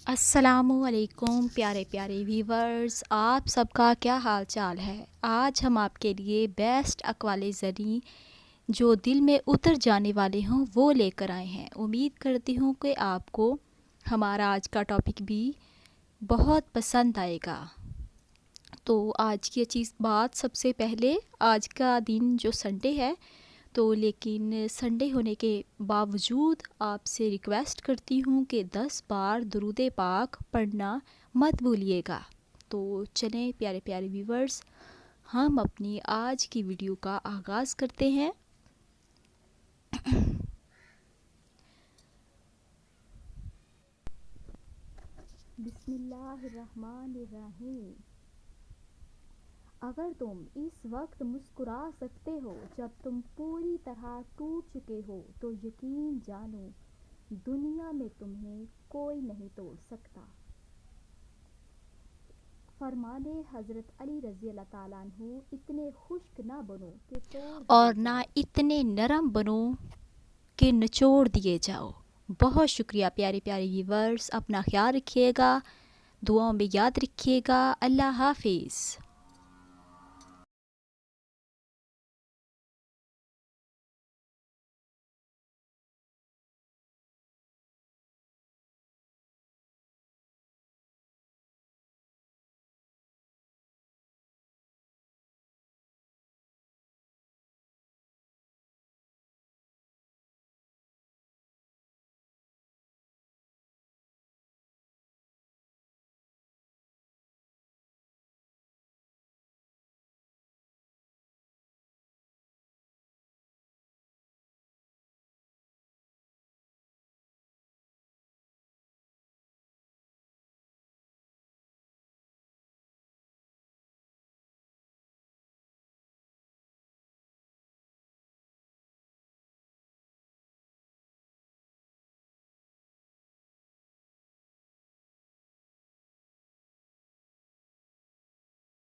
السلام علیکم پیارے پیارے ویورز، آپ سب کا کیا حال چال ہے؟ آج ہم آپ کے لیے بیسٹ اقوال زریں جو دل میں اتر جانے والے ہوں وہ لے کر آئے ہیں۔ امید کرتی ہوں کہ آپ کو ہمارا آج کا ٹاپک بھی بہت پسند آئے گا۔ تو آج کی بات سب سے پہلے، آج کا دن جو سنڈے ہے، تو لیکن سنڈے ہونے کے باوجود آپ سے ریکویسٹ کرتی ہوں کہ 10 بار درود پاک پڑھنا مت بھولیے گا۔ تو چلیں پیارے پیارے ویورز، ہم اپنی آج کی ویڈیو کا آغاز کرتے ہیں۔ بسم اللہ الرحمن الرحیم۔ اگر تم اس وقت مسکرا سکتے ہو جب تم پوری طرح ٹوٹ چکے ہو تو یقین جانو دنیا میں تمہیں کوئی نہیں توڑ سکتا۔ فرمانے حضرت علی رضی اللہ تعالیٰ عنہ، اتنے خشک نہ بنو کہ اور نہ اتنے نرم بنو کہ نچوڑ دیے جاؤ۔ بہت شکریہ پیارے پیارے ویورز، اپنا خیال رکھیے گا، دعاؤں میں یاد رکھیے گا۔ اللہ حافظ۔